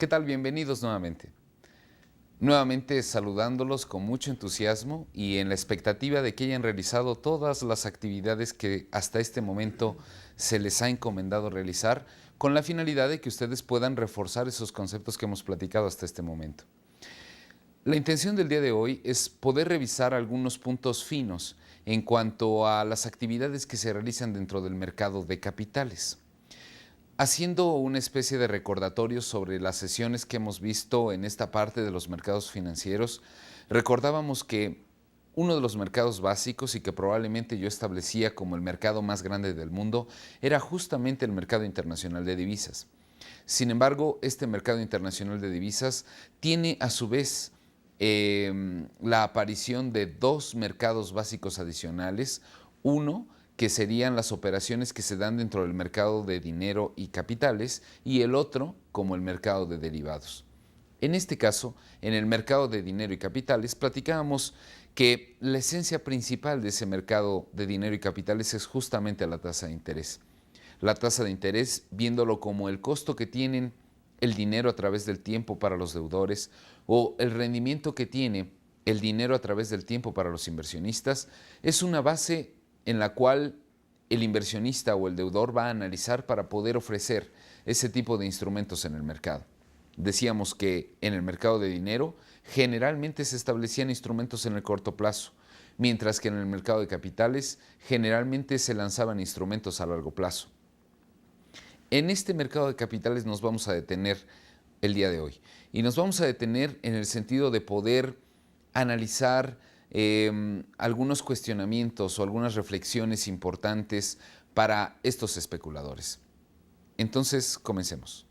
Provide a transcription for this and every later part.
¿Qué tal? Bienvenidos nuevamente. Nuevamente saludándolos con mucho entusiasmo y en la expectativa de que hayan realizado todas las actividades que hasta este momento se les ha encomendado realizar, con la finalidad de que ustedes puedan reforzar esos conceptos que hemos platicado hasta este momento. La intención del día de hoy es poder revisar algunos puntos finos en cuanto a las actividades que se realizan dentro del mercado de capitales. Haciendo una especie de recordatorio sobre las sesiones que hemos visto en esta parte de los mercados financieros, recordábamos que uno de los mercados básicos y que probablemente yo establecía como el mercado más grande del mundo era justamente el mercado internacional de divisas. Sin embargo, este mercado internacional de divisas tiene a su vez la aparición de dos mercados básicos adicionales. Uno, que serían las operaciones que se dan dentro del mercado de dinero y capitales, y el otro como el mercado de derivados. En este caso, en el mercado de dinero y capitales, platicábamos que la esencia principal de ese mercado de dinero y capitales es justamente la tasa de interés. La tasa de interés, viéndolo como el costo que tienen el dinero a través del tiempo para los deudores o el rendimiento que tiene el dinero a través del tiempo para los inversionistas, es una base en la cual el inversionista o el deudor va a analizar para poder ofrecer ese tipo de instrumentos en el mercado. Decíamos que en el mercado de dinero generalmente se establecían instrumentos en el corto plazo, mientras que en el mercado de capitales generalmente se lanzaban instrumentos a largo plazo. En este mercado de capitales nos vamos a detener el día de hoy y nos vamos a detener en el sentido de poder analizar algunos cuestionamientos o algunas reflexiones importantes para estos especuladores. Entonces, comencemos.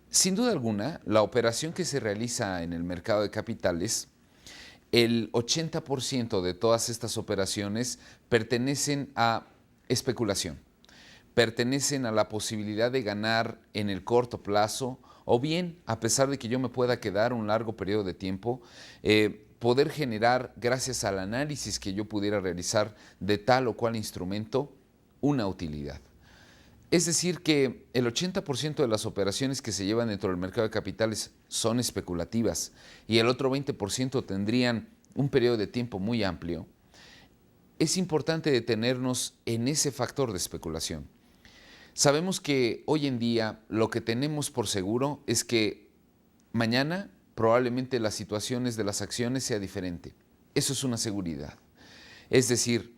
Sin duda alguna, la operación que se realiza en el mercado de capitales, el 80% de todas estas operaciones pertenecen a especulación, pertenecen a la posibilidad de ganar en el corto plazo o bien, a pesar de que yo me pueda quedar un largo periodo de tiempo, poder generar, gracias al análisis que yo pudiera realizar de tal o cual instrumento, una utilidad. Es decir, que el 80% de las operaciones que se llevan dentro del mercado de capitales son especulativas y el otro 20% tendrían un periodo de tiempo muy amplio. Es importante detenernos en ese factor de especulación. Sabemos que hoy en día lo que tenemos por seguro es que mañana probablemente las situaciones de las acciones sea diferente. Eso es una seguridad. Es decir,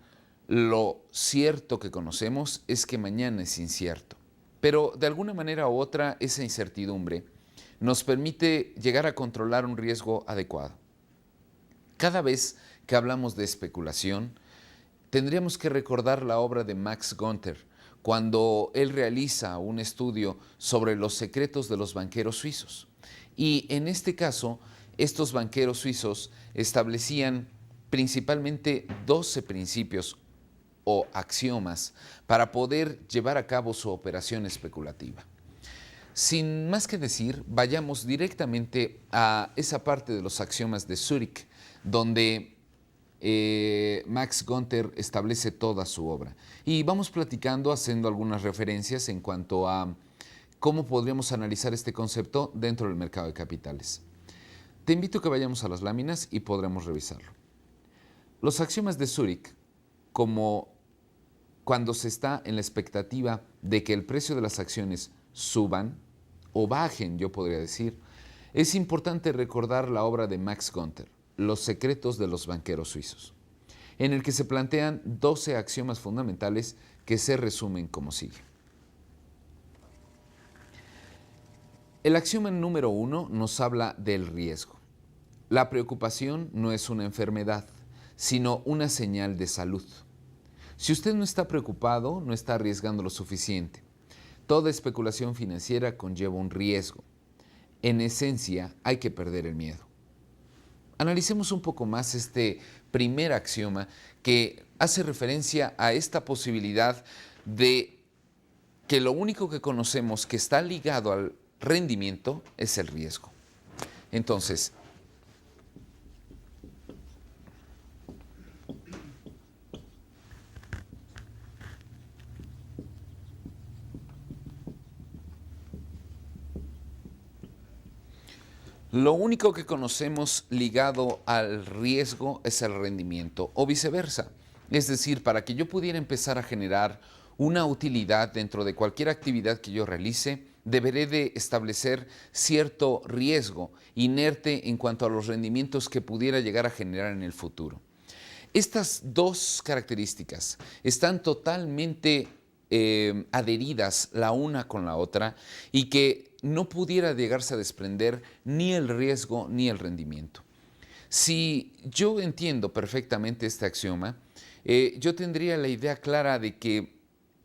lo cierto que conocemos es que mañana es incierto. Pero de alguna manera u otra, esa incertidumbre nos permite llegar a controlar un riesgo adecuado. Cada vez que hablamos de especulación, tendríamos que recordar la obra de Max Gunther, cuando él realiza un estudio sobre los secretos de los banqueros suizos. Y en este caso, estos banqueros suizos establecían principalmente 12 principios o axiomas para poder llevar a cabo su operación especulativa. Sin más que decir, vayamos directamente a esa parte de los axiomas de Zurich, donde Max Gunther establece toda su obra. Y vamos platicando, haciendo algunas referencias en cuanto a cómo podríamos analizar este concepto dentro del mercado de capitales. Te invito a que vayamos a las láminas y podremos revisarlo. Los axiomas de Zurich, como cuando se está en la expectativa de que el precio de las acciones suban o bajen, yo podría decir, es importante recordar la obra de Max Gunther, Los secretos de los banqueros suizos, en el que se plantean 12 axiomas fundamentales que se resumen como sigue. El axioma número 1 nos habla del riesgo. La preocupación no es una enfermedad, sino una señal de salud. Si usted no está preocupado, no está arriesgando lo suficiente. Toda especulación financiera conlleva un riesgo. En esencia, hay que perder el miedo. Analicemos un poco más este primer axioma que hace referencia a esta posibilidad de que lo único que conocemos que está ligado al rendimiento es el riesgo. Entonces, Lo único que conocemos ligado al riesgo es el rendimiento o viceversa. Es decir, para que yo pudiera empezar a generar una utilidad dentro de cualquier actividad que yo realice, deberé de establecer cierto riesgo inerte en cuanto a los rendimientos que pudiera llegar a generar en el futuro. Estas dos características están totalmente adheridas la una con la otra y que no pudiera llegarse a desprender ni el riesgo ni el rendimiento. Si yo entiendo perfectamente este axioma, yo tendría la idea clara de que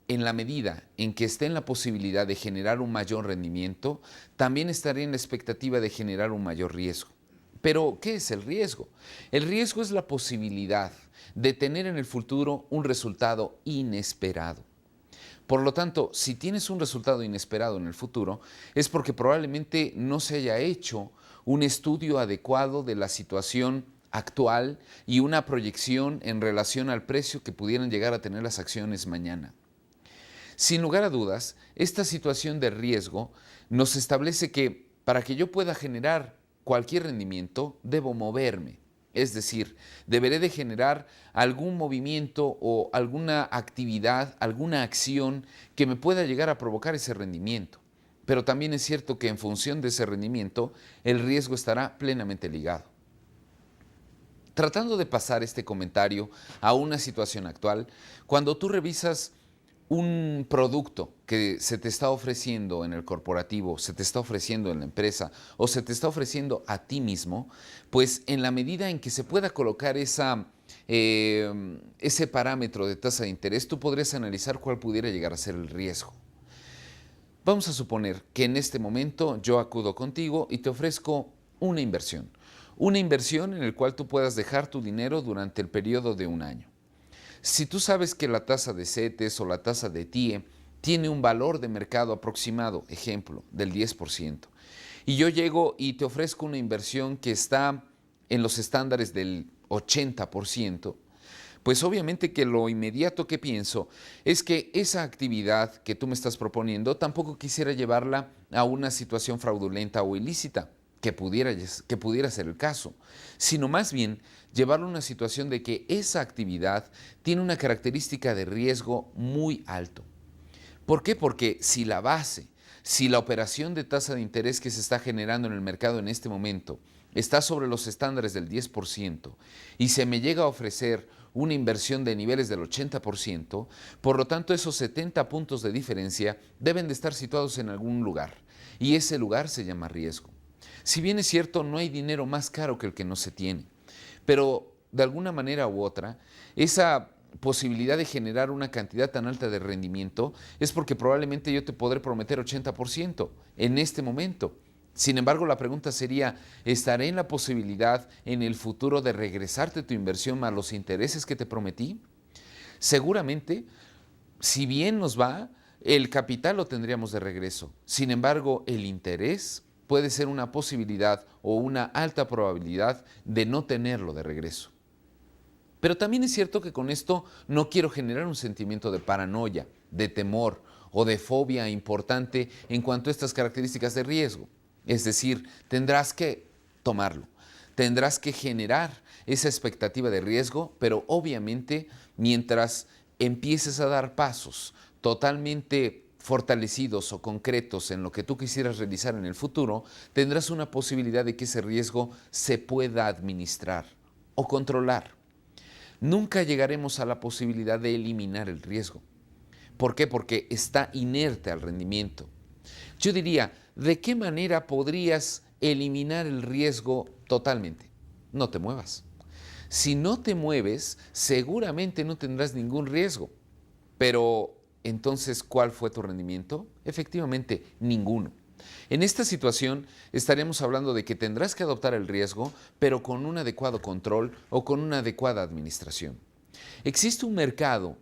en la medida en que esté en la posibilidad de generar un mayor rendimiento, también estaré en la expectativa de generar un mayor riesgo. Pero, ¿qué es el riesgo? El riesgo es la posibilidad de tener en el futuro un resultado inesperado. Por lo tanto, si tienes un resultado inesperado en el futuro, es porque probablemente no se haya hecho un estudio adecuado de la situación actual y una proyección en relación al precio que pudieran llegar a tener las acciones mañana. Sin lugar a dudas, esta situación de riesgo nos establece que para que yo pueda generar cualquier rendimiento, debo moverme. Es decir, deberé de generar algún movimiento o alguna actividad, alguna acción que me pueda llegar a provocar ese rendimiento. Pero también es cierto que en función de ese rendimiento, el riesgo estará plenamente ligado. Tratando de pasar este comentario a una situación actual, cuando tú revisas un producto que se te está ofreciendo en el corporativo, se te está ofreciendo en la empresa o se te está ofreciendo a ti mismo, pues en la medida en que se pueda colocar ese parámetro de tasa de interés, tú podrías analizar cuál pudiera llegar a ser el riesgo. Vamos a suponer que en este momento yo acudo contigo y te ofrezco una inversión en la cual tú puedas dejar tu dinero durante el periodo de un año. Si tú sabes que la tasa de CETES o la tasa de TIE tiene un valor de mercado aproximado, ejemplo, del 10%, y yo llego y te ofrezco una inversión que está en los estándares del 80%, pues obviamente que lo inmediato que pienso es que esa actividad que tú me estás proponiendo tampoco quisiera llevarla a una situación fraudulenta o ilícita, que pudiera ser el caso, sino más bien llevarlo a una situación de que esa actividad tiene una característica de riesgo muy alto. ¿Por qué? Porque si la operación de tasa de interés que se está generando en el mercado en este momento está sobre los estándares del 10% y se me llega a ofrecer una inversión de niveles del 80%, por lo tanto esos 70 puntos de diferencia deben de estar situados en algún lugar y ese lugar se llama riesgo. Si bien es cierto, no hay dinero más caro que el que no se tiene, pero de alguna manera u otra, esa posibilidad de generar una cantidad tan alta de rendimiento es porque probablemente yo te podré prometer 80% en este momento. Sin embargo, la pregunta sería, ¿estaré en la posibilidad en el futuro de regresarte tu inversión más los intereses que te prometí? Seguramente, si bien nos va, el capital lo tendríamos de regreso. Sin embargo, el interés puede ser una posibilidad o una alta probabilidad de no tenerlo de regreso. Pero también es cierto que con esto no quiero generar un sentimiento de paranoia, de temor o de fobia importante en cuanto a estas características de riesgo. Es decir, tendrás que tomarlo, tendrás que generar esa expectativa de riesgo, pero obviamente mientras empieces a dar pasos totalmente fortalecidos o concretos en lo que tú quisieras realizar en el futuro, tendrás una posibilidad de que ese riesgo se pueda administrar o controlar. Nunca llegaremos a la posibilidad de eliminar el riesgo. ¿Por qué? Porque está inerte al rendimiento. Yo diría, ¿de qué manera podrías eliminar el riesgo totalmente? No te muevas. Si no te mueves, seguramente no tendrás ningún riesgo. Pero entonces, ¿cuál fue tu rendimiento? Efectivamente, ninguno. En esta situación estaremos hablando de que tendrás que adoptar el riesgo, pero con un adecuado control o con una adecuada administración. Existe un mercado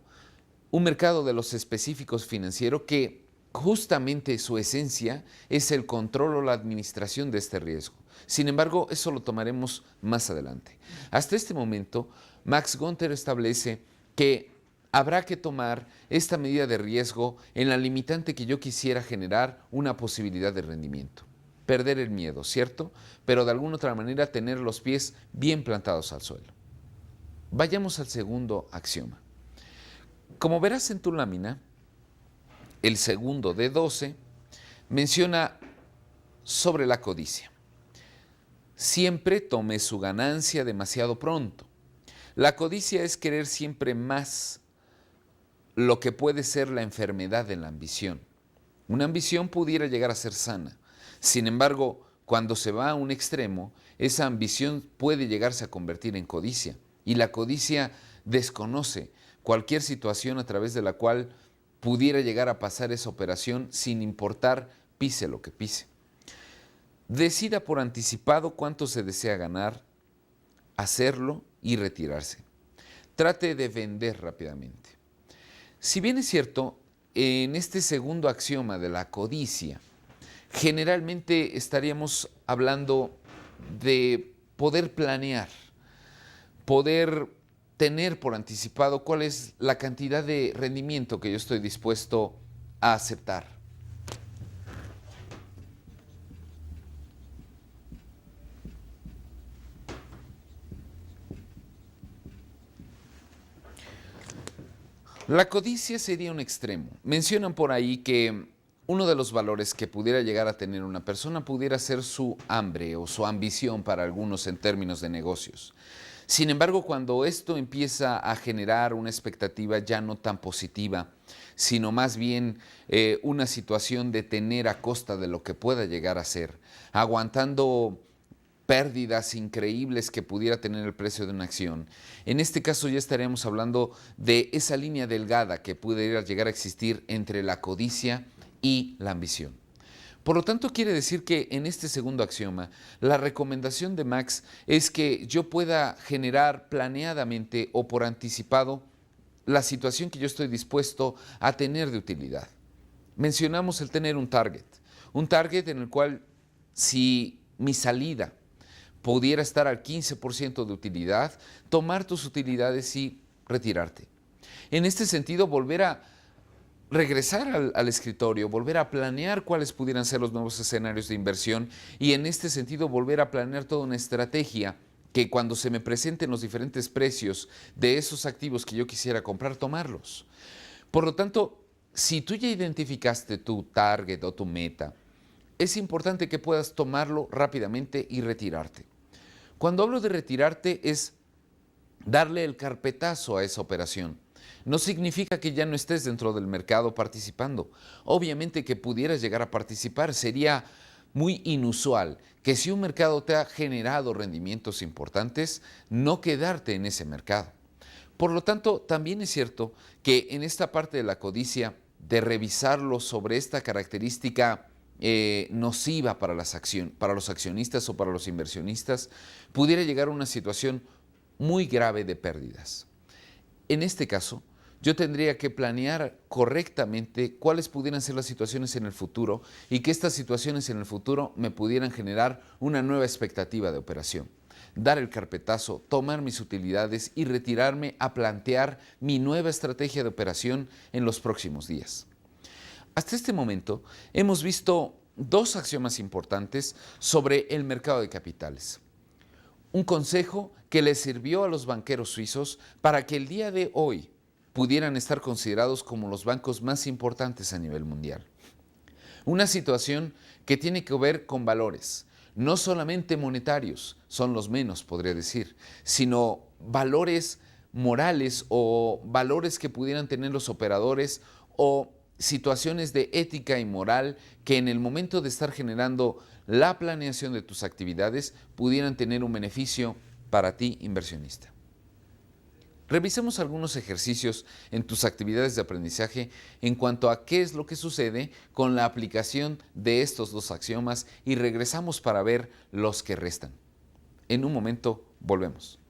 de los específicos financieros que justamente su esencia es el control o la administración de este riesgo. Sin embargo, eso lo tomaremos más adelante. Hasta este momento, Max Gunther establece que habrá que tomar esta medida de riesgo en la limitante que yo quisiera generar una posibilidad de rendimiento. perder el miedo, ¿cierto? Pero de alguna otra manera tener los pies bien plantados al suelo. Vayamos al segundo axioma. Como verás en tu lámina, el segundo de 12 menciona sobre la codicia. Siempre tome su ganancia demasiado pronto. La codicia es querer siempre más, lo que puede ser la enfermedad de la ambición. Una ambición pudiera llegar a ser sana. Sin embargo, cuando se va a un extremo, esa ambición puede llegarse a convertir en codicia. Y la codicia desconoce cualquier situación a través de la cual pudiera llegar a pasar esa operación sin importar pise lo que pise. Decida por anticipado cuánto se desea ganar, hacerlo y retirarse. Trate de vender rápidamente. Si bien es cierto, en este segundo axioma de la codicia, generalmente estaríamos hablando de poder planear, poder tener por anticipado cuál es la cantidad de rendimiento que yo estoy dispuesto a aceptar. La codicia sería un extremo. Mencionan por ahí que uno de los valores que pudiera llegar a tener una persona pudiera ser su hambre o su ambición para algunos en términos de negocios. Sin embargo, cuando esto empieza a generar una expectativa ya no tan positiva, sino más bien una situación de tener a costa de lo que pueda llegar a ser, aguantando pérdidas increíbles que pudiera tener el precio de una acción. En este caso ya estaríamos hablando de esa línea delgada que pudiera llegar a existir entre la codicia y la ambición. Por lo tanto, quiere decir que en este segundo axioma, la recomendación de Max es que yo pueda generar planeadamente o por anticipado la situación que yo estoy dispuesto a tener de utilidad. Mencionamos el tener un target en el cual si mi salida pudiera estar al 15% de utilidad, tomar tus utilidades y retirarte. En este sentido, volver a regresar al escritorio, volver a planear cuáles pudieran ser los nuevos escenarios de inversión y en este sentido volver a planear toda una estrategia que cuando se me presenten los diferentes precios de esos activos que yo quisiera comprar, tomarlos. Por lo tanto, si tú ya identificaste tu target o tu meta, es importante que puedas tomarlo rápidamente y retirarte. Cuando hablo de retirarte es darle el carpetazo a esa operación. No significa que ya no estés dentro del mercado participando. Obviamente que pudieras llegar a participar. Sería muy inusual que si un mercado te ha generado rendimientos importantes, no quedarte en ese mercado. Por lo tanto, también es cierto que en esta parte de la codicia, de revisarlo sobre esta característica nociva para los accionistas o para los inversionistas, pudiera llegar a una situación muy grave de pérdidas. En este caso, yo tendría que planear correctamente cuáles pudieran ser las situaciones en el futuro y que estas situaciones en el futuro me pudieran generar una nueva expectativa de operación. Dar el carpetazo, tomar mis utilidades y retirarme a plantear mi nueva estrategia de operación en los próximos días. Hasta este momento hemos visto dos axiomas importantes sobre el mercado de capitales. Un consejo que les sirvió a los banqueros suizos para que el día de hoy pudieran estar considerados como los bancos más importantes a nivel mundial. Una situación que tiene que ver con valores, no solamente monetarios, son los menos, podría decir, sino valores morales o valores que pudieran tener los operadores o situaciones de ética y moral que en el momento de estar generando la planeación de tus actividades pudieran tener un beneficio para ti, inversionista. Revisemos algunos ejercicios en tus actividades de aprendizaje en cuanto a qué es lo que sucede con la aplicación de estos dos axiomas y regresamos para ver los que restan. En un momento volvemos.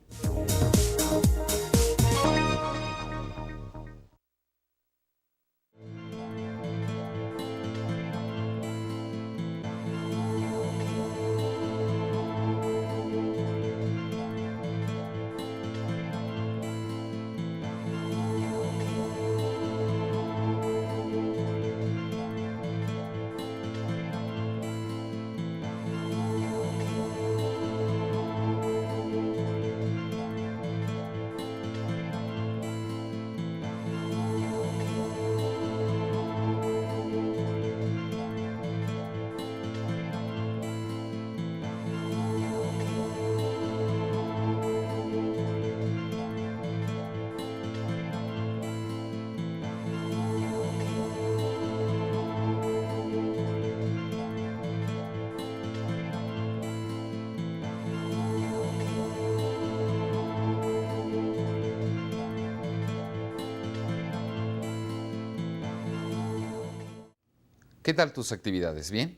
¿Qué tal tus actividades? ¿Bien?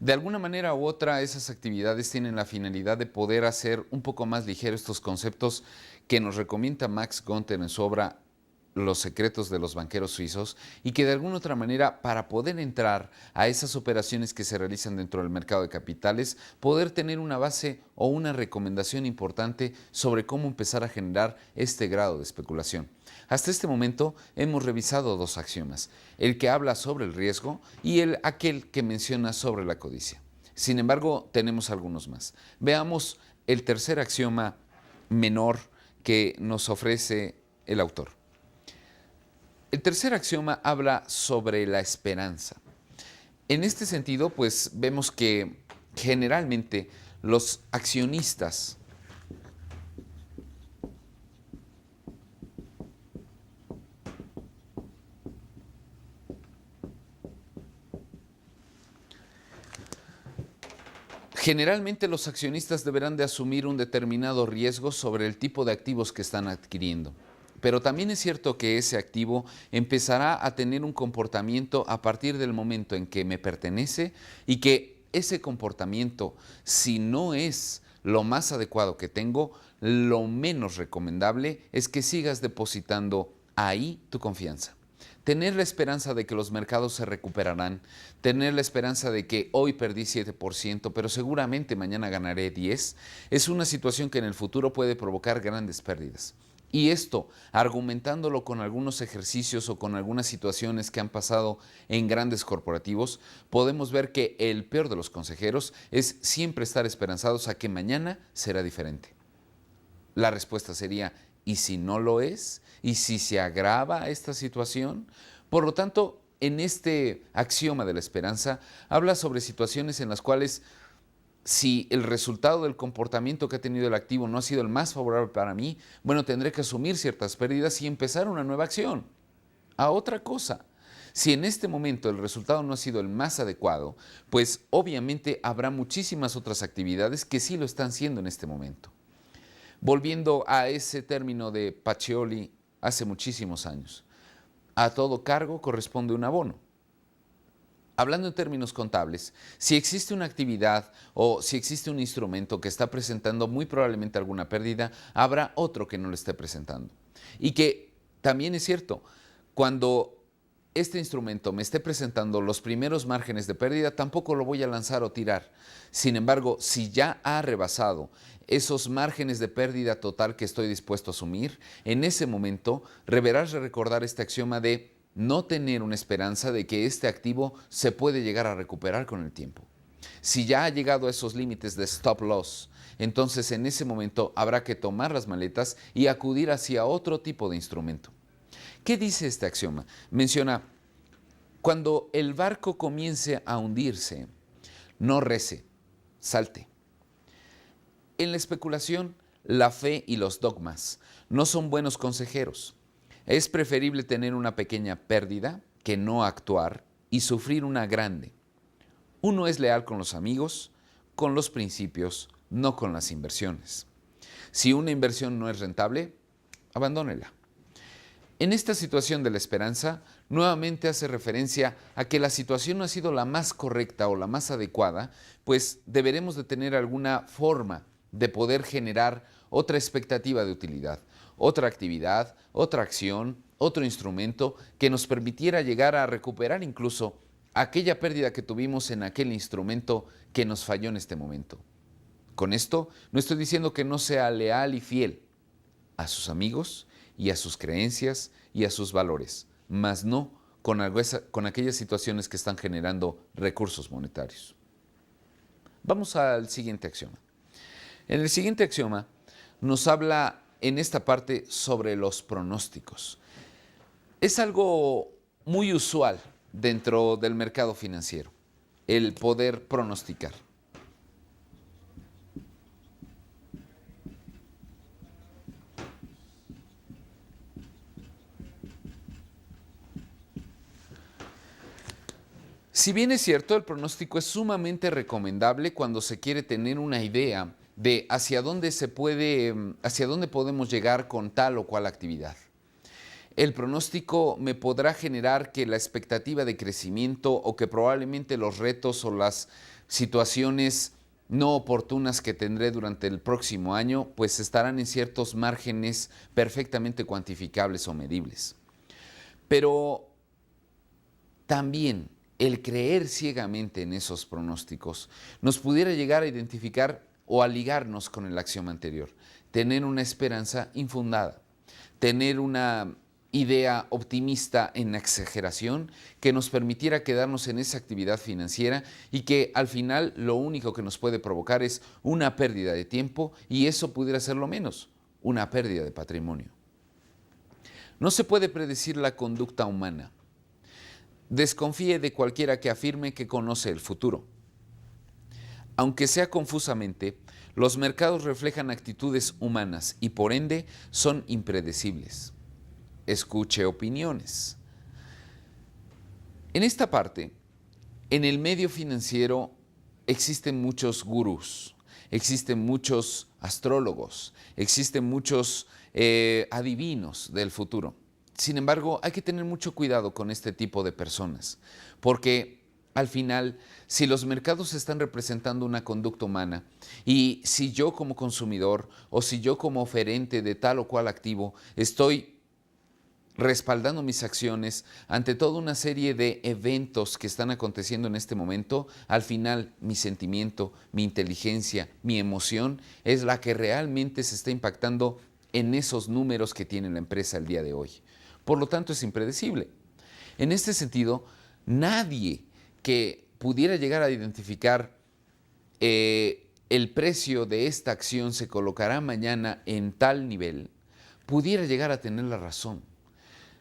De alguna manera u otra, esas actividades tienen la finalidad de poder hacer un poco más ligero estos conceptos que nos recomienda Max Gunther en su obra Los secretos de los banqueros suizos, y que de alguna otra manera, para poder entrar a esas operaciones que se realizan dentro del mercado de capitales, poder tener una base o una recomendación importante sobre cómo empezar a generar este grado de especulación. Hasta este momento hemos revisado dos axiomas, el que habla sobre el riesgo y aquel que menciona sobre la codicia. Sin embargo, tenemos algunos más. Veamos el tercer axioma menor que nos ofrece el autor. El tercer axioma habla sobre la esperanza. En este sentido, pues vemos que generalmente los accionistas deberán de asumir un determinado riesgo sobre el tipo de activos que están adquiriendo. Pero también es cierto que ese activo empezará a tener un comportamiento a partir del momento en que me pertenece, y que ese comportamiento, si no es lo más adecuado que tengo, lo menos recomendable es que sigas depositando ahí tu confianza. Tener la esperanza de que los mercados se recuperarán, tener la esperanza de que hoy perdí 7%, pero seguramente mañana ganaré 10%, es una situación que en el futuro puede provocar grandes pérdidas. Y esto, argumentándolo con algunos ejercicios o con algunas situaciones que han pasado en grandes corporativos, podemos ver que el peor de los consejeros es siempre estar esperanzados a que mañana será diferente. La respuesta sería: ¿y si no lo es? ¿Y si se agrava esta situación? Por lo tanto, en este axioma de la esperanza, habla sobre situaciones en las cuales, si el resultado del comportamiento que ha tenido el activo no ha sido el más favorable para mí, bueno, tendré que asumir ciertas pérdidas y empezar una nueva acción. A otra cosa, si en este momento el resultado no ha sido el más adecuado, pues obviamente habrá muchísimas otras actividades que sí lo están siendo en este momento. Volviendo a ese término de Pacioli hace muchísimos años, a todo cargo corresponde un abono. Hablando en términos contables, si existe una actividad o si existe un instrumento que está presentando muy probablemente alguna pérdida, habrá otro que no lo esté presentando. Y que también es cierto, cuando este instrumento me esté presentando los primeros márgenes de pérdida, tampoco lo voy a lanzar o tirar. Sin embargo, si ya ha rebasado esos márgenes de pérdida total que estoy dispuesto a asumir, en ese momento deberás recordar este axioma de no tener una esperanza de que este activo se puede llegar a recuperar con el tiempo. Si ya ha llegado a esos límites de stop loss, entonces en ese momento habrá que tomar las maletas y acudir hacia otro tipo de instrumento. ¿Qué dice este axioma? Menciona: cuando el barco comience a hundirse, no rece, salte. En la especulación, la fe y los dogmas no son buenos consejeros. Es preferible tener una pequeña pérdida que no actuar y sufrir una grande. Uno es leal con los amigos, con los principios, no con las inversiones. Si una inversión no es rentable, abandónela. En esta situación de la esperanza, nuevamente hace referencia a que la situación no ha sido la más correcta o la más adecuada, pues deberemos de tener alguna forma de poder generar otra expectativa de utilidad, otra actividad, otra acción, otro instrumento que nos permitiera llegar a recuperar incluso aquella pérdida que tuvimos en aquel instrumento que nos falló en este momento. Con esto no estoy diciendo que no sea leal y fiel a sus amigos y a sus creencias y a sus valores, mas no con aquellas situaciones que están generando recursos monetarios. Vamos al siguiente axioma. En el siguiente axioma nos habla en esta parte sobre los pronósticos. Es algo muy usual dentro del mercado financiero, el poder pronosticar. Si bien es cierto, el pronóstico es sumamente recomendable cuando se quiere tener una idea de hacia dónde podemos llegar con tal o cual actividad. El pronóstico me podrá generar que la expectativa de crecimiento o que probablemente los retos o las situaciones no oportunas que tendré durante el próximo año pues estarán en ciertos márgenes perfectamente cuantificables o medibles. Pero también el creer ciegamente en esos pronósticos nos pudiera llegar a identificar o a ligarnos con el axioma anterior, tener una esperanza infundada, tener una idea optimista en exageración que nos permitiera quedarnos en esa actividad financiera y que al final lo único que nos puede provocar es una pérdida de tiempo y eso pudiera ser lo menos, una pérdida de patrimonio. No se puede predecir la conducta humana. Desconfíe de cualquiera que afirme que conoce el futuro. Aunque sea confusamente, los mercados reflejan actitudes humanas y por ende son impredecibles. Escuche opiniones. En esta parte, en el medio financiero existen muchos gurús, existen muchos astrólogos, existen muchos adivinos del futuro. Sin embargo, hay que tener mucho cuidado con este tipo de personas, porque al final, si los mercados están representando una conducta humana y si yo como consumidor o si yo como oferente de tal o cual activo estoy respaldando mis acciones ante toda una serie de eventos que están aconteciendo en este momento, al final mi sentimiento, mi inteligencia, mi emoción es la que realmente se está impactando en esos números que tiene la empresa el día de hoy. Por lo tanto, es impredecible. En este sentido, nadie que pudiera llegar a identificar el precio de esta acción se colocará mañana en tal nivel, pudiera llegar a tener la razón.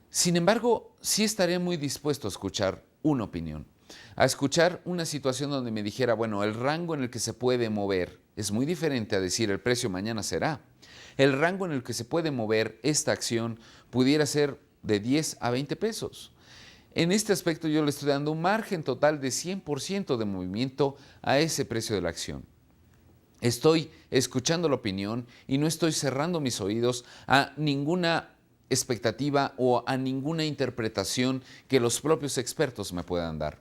Sin embargo, sí estaré muy dispuesto a escuchar una opinión, a escuchar una situación donde me dijera, bueno, el rango en el que se puede mover es muy diferente a decir el precio mañana será. El rango en el que se puede mover esta acción pudiera ser de 10 a 20 pesos. En este aspecto yo le estoy dando un margen total de 100% de movimiento a ese precio de la acción. Estoy escuchando la opinión y no estoy cerrando mis oídos a ninguna expectativa o a ninguna interpretación que los propios expertos me puedan dar.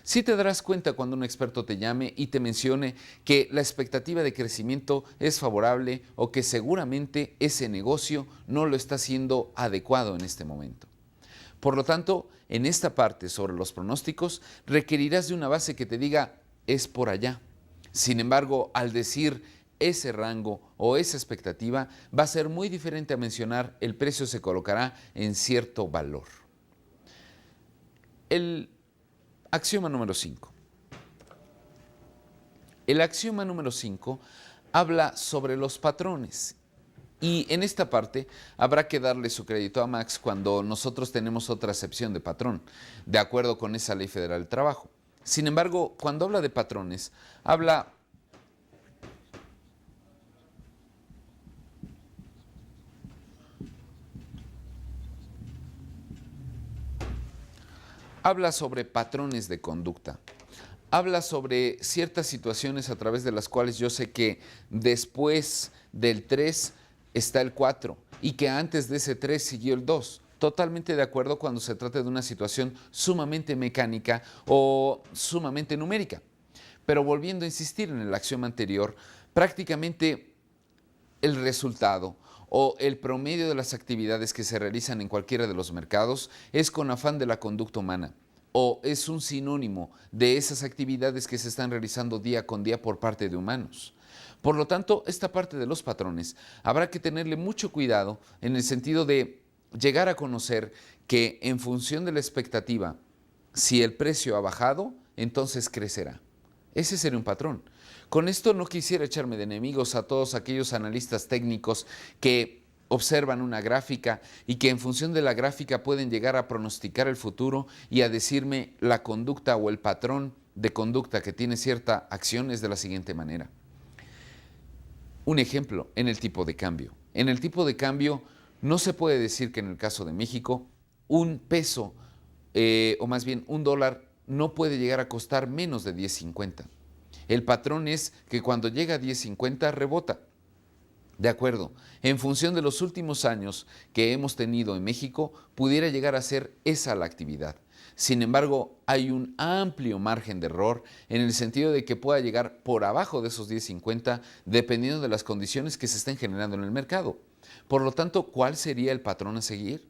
Sí te darás cuenta cuando un experto te llame y te mencione que la expectativa de crecimiento es favorable o que seguramente ese negocio no lo está haciendo adecuado en este momento. Por lo tanto, en esta parte sobre los pronósticos requerirás de una base que te diga es por allá. Sin embargo, al decir ese rango o esa expectativa va a ser muy diferente a mencionar el precio se colocará en cierto valor. El axioma número 5. El axioma número 5 habla sobre los patrones. Y en esta parte habrá que darle su crédito a Max cuando nosotros tenemos otra acepción de patrón, de acuerdo con esa Ley Federal del Trabajo. Sin embargo, cuando habla de patrones, habla sobre patrones de conducta. Habla sobre ciertas situaciones a través de las cuales yo sé que después del 3 está el 4 y que antes de ese 3 siguió el 2. Totalmente de acuerdo cuando se trata de una situación sumamente mecánica o sumamente numérica. Pero volviendo a insistir en el axioma anterior, prácticamente el resultado o el promedio de las actividades que se realizan en cualquiera de los mercados es con afán de la conducta humana o es un sinónimo de esas actividades que se están realizando día con día por parte de humanos. Por lo tanto, esta parte de los patrones habrá que tenerle mucho cuidado en el sentido de llegar a conocer que en función de la expectativa, si el precio ha bajado, entonces crecerá. Ese sería un patrón. Con esto no quisiera echarme de enemigos a todos aquellos analistas técnicos que observan una gráfica y que en función de la gráfica pueden llegar a pronosticar el futuro y a decirme la conducta o el patrón de conducta que tiene cierta acción es de la siguiente manera. Un ejemplo, en el tipo de cambio. En el tipo de cambio no se puede decir que en el caso de México un peso o más bien un dólar no puede llegar a costar menos de 10.50. El patrón es que cuando llega a 10.50 rebota. De acuerdo, en función de los últimos años que hemos tenido en México, pudiera llegar a ser esa la actividad. Sin embargo, hay un amplio margen de error en el sentido de que pueda llegar por abajo de esos 10.50 dependiendo de las condiciones que se estén generando en el mercado. Por lo tanto, ¿cuál sería el patrón a seguir?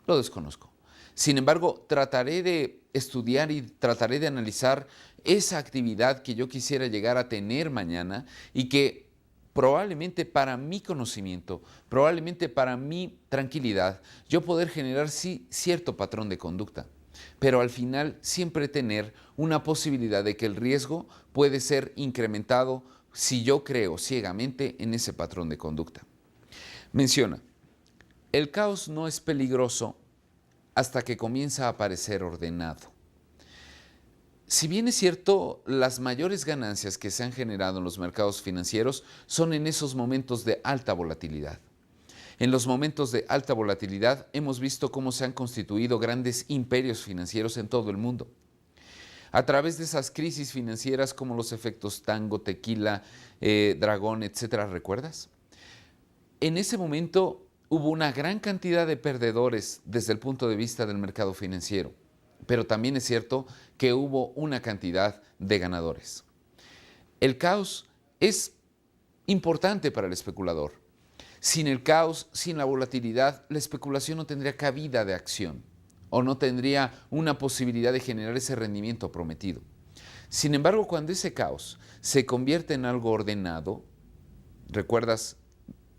Lo desconozco. Sin embargo, trataré de estudiar y trataré de analizar esa actividad que yo quisiera llegar a tener mañana y que probablemente para mi conocimiento, probablemente para mi tranquilidad, yo poder generar sí cierto patrón de conducta, pero al final siempre tener una posibilidad de que el riesgo puede ser incrementado si yo creo ciegamente en ese patrón de conducta. Menciona, el caos no es peligroso hasta que comienza a parecer ordenado. Si bien es cierto, las mayores ganancias que se han generado en los mercados financieros son en esos momentos de alta volatilidad. En los momentos de alta volatilidad hemos visto cómo se han constituido grandes imperios financieros en todo el mundo. A través de esas crisis financieras como los efectos Tango, Tequila, Dragón, etcétera, ¿recuerdas? En ese momento hubo una gran cantidad de perdedores desde el punto de vista del mercado financiero. Pero también es cierto que hubo una cantidad de ganadores. El caos es importante para el especulador. Sin el caos, sin la volatilidad, la especulación no tendría cabida de acción o no tendría una posibilidad de generar ese rendimiento prometido. Sin embargo, cuando ese caos se convierte en algo ordenado, ¿recuerdas?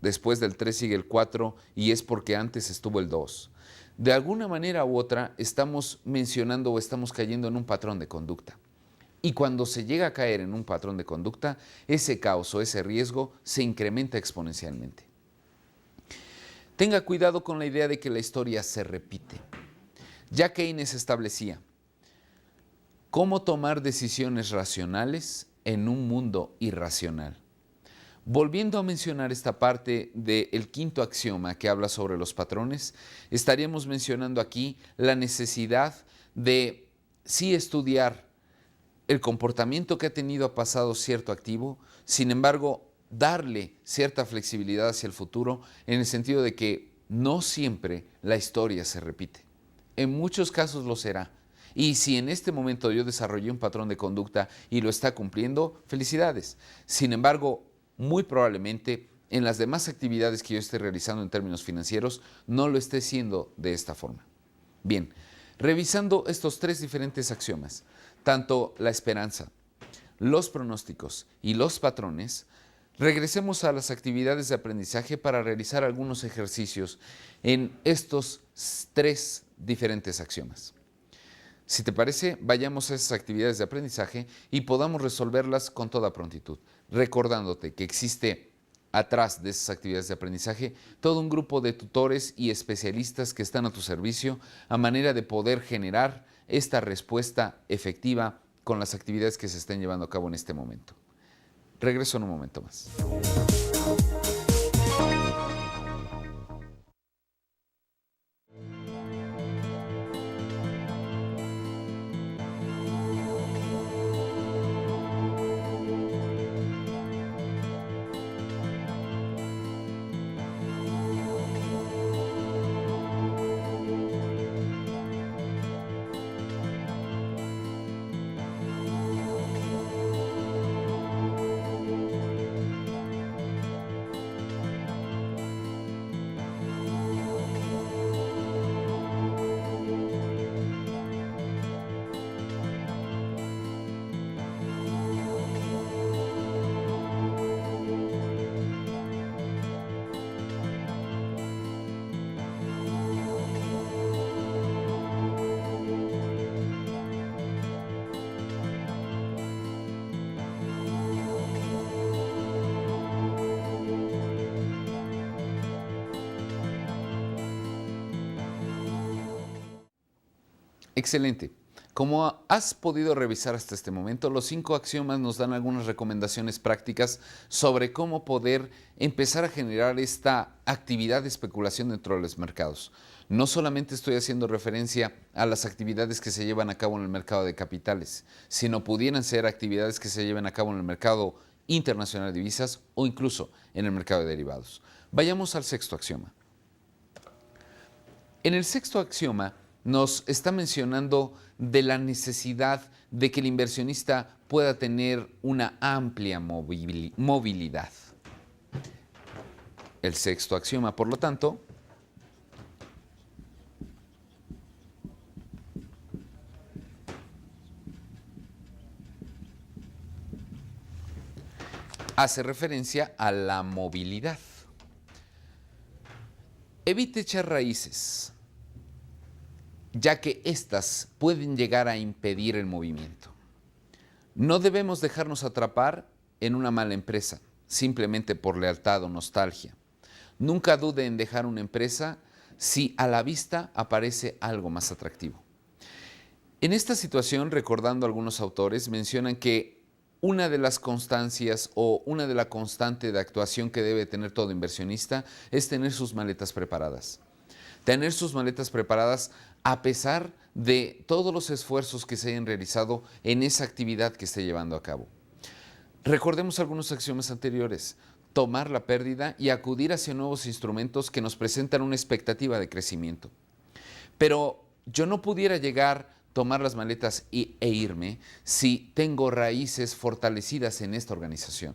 Después del 3 sigue el 4 y es porque antes estuvo el 2. De alguna manera u otra estamos mencionando o estamos cayendo en un patrón de conducta. Y cuando se llega a caer en un patrón de conducta, ese caos o ese riesgo se incrementa exponencialmente. Tenga cuidado con la idea de que la historia se repite. Ya Keynes establecía cómo tomar decisiones racionales en un mundo irracional. Volviendo a mencionar esta parte del quinto axioma que habla sobre los patrones, estaríamos mencionando aquí la necesidad de sí estudiar el comportamiento que ha tenido a pasado cierto activo, sin embargo, darle cierta flexibilidad hacia el futuro en el sentido de que no siempre la historia se repite. En muchos casos lo será. Y si en este momento yo desarrollé un patrón de conducta y lo está cumpliendo, felicidades. Sin embargo, muy probablemente en las demás actividades que yo esté realizando en términos financieros no lo esté haciendo de esta forma. Bien, revisando estos tres diferentes axiomas, tanto la esperanza, los pronósticos y los patrones, regresemos a las actividades de aprendizaje para realizar algunos ejercicios en estos tres diferentes axiomas. Si te parece, vayamos a esas actividades de aprendizaje y podamos resolverlas con toda prontitud, recordándote que existe atrás de esas actividades de aprendizaje todo un grupo de tutores y especialistas que están a tu servicio a manera de poder generar esta respuesta efectiva con las actividades que se estén llevando a cabo en este momento. Regreso en un momento más. Excelente. Como has podido revisar hasta este momento, los 5 axiomas nos dan algunas recomendaciones prácticas sobre cómo poder empezar a generar esta actividad de especulación dentro de los mercados. No solamente estoy haciendo referencia a las actividades que se llevan a cabo en el mercado de capitales, sino pudieran ser actividades que se lleven a cabo en el mercado internacional de divisas o incluso en el mercado de derivados. Vayamos al sexto axioma. En el sexto axioma nos está mencionando de la necesidad de que el inversionista pueda tener una amplia movilidad. El sexto axioma, por lo tanto, hace referencia a la movilidad. Evite echar raíces, ya que éstas pueden llegar a impedir el movimiento. No debemos dejarnos atrapar en una mala empresa, simplemente por lealtad o nostalgia. Nunca dude en dejar una empresa si a la vista aparece algo más atractivo. En esta situación, recordando algunos autores, mencionan que una de las constancias o una de la constante de actuación que debe tener todo inversionista es tener sus maletas preparadas. Tener sus maletas preparadas a pesar de todos los esfuerzos que se hayan realizado en esa actividad que esté llevando a cabo. Recordemos algunos axiomas anteriores: tomar la pérdida y acudir hacia nuevos instrumentos que nos presentan una expectativa de crecimiento. Pero yo no pudiera tomar las maletas e irme si tengo raíces fortalecidas en esta organización.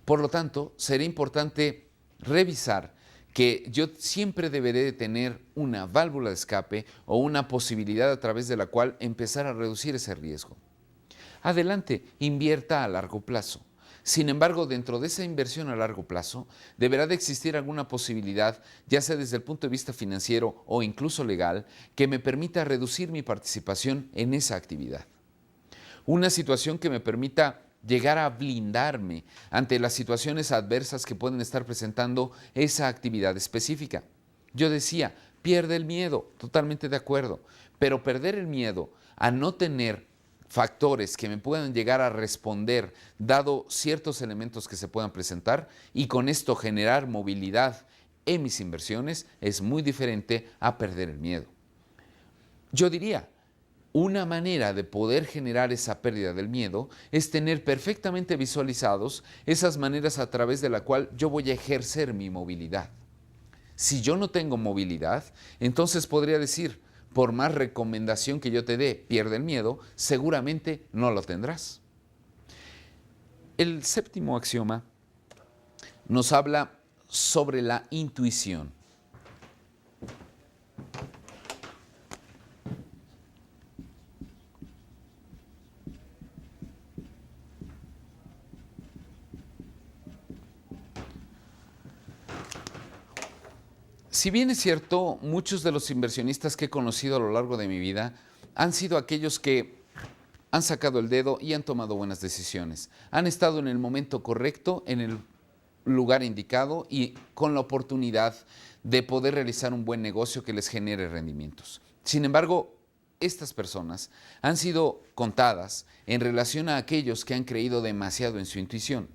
Por lo tanto, sería importante revisar que yo siempre deberé de tener una válvula de escape o una posibilidad a través de la cual empezar a reducir ese riesgo. Adelante, invierta a largo plazo. Sin embargo, dentro de esa inversión a largo plazo, deberá de existir alguna posibilidad, ya sea desde el punto de vista financiero o incluso legal, que me permita reducir mi participación en esa actividad. Una situación que me permita llegar a blindarme ante las situaciones adversas que pueden estar presentando esa actividad específica. Yo decía, pierde el miedo, totalmente de acuerdo, pero perder el miedo a no tener factores que me puedan llegar a responder dado ciertos elementos que se puedan presentar y con esto generar movilidad en mis inversiones es muy diferente a perder el miedo. Yo diría, una manera de poder generar esa pérdida del miedo es tener perfectamente visualizados esas maneras a través de la cual yo voy a ejercer mi movilidad. Si yo no tengo movilidad, entonces podría decir, por más recomendación que yo te dé, pierde el miedo, seguramente no lo tendrás. El séptimo axioma nos habla sobre la intuición. Si bien es cierto, muchos de los inversionistas que he conocido a lo largo de mi vida han sido aquellos que han sacado el dedo y han tomado buenas decisiones. Han estado en el momento correcto, en el lugar indicado y con la oportunidad de poder realizar un buen negocio que les genere rendimientos. Sin embargo, estas personas han sido contadas en relación a aquellos que han creído demasiado en su intuición.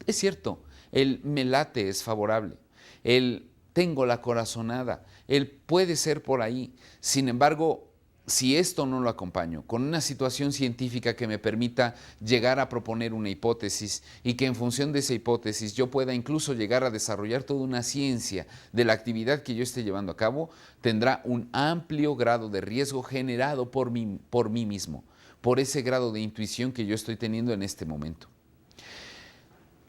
Es cierto, el me late es favorable, el tengo la corazonada, él puede ser por ahí. Sin embargo, si esto no lo acompaño con una situación científica que me permita llegar a proponer una hipótesis y que en función de esa hipótesis yo pueda incluso llegar a desarrollar toda una ciencia de la actividad que yo esté llevando a cabo, tendrá un amplio grado de riesgo generado por mí mismo, por ese grado de intuición que yo estoy teniendo en este momento.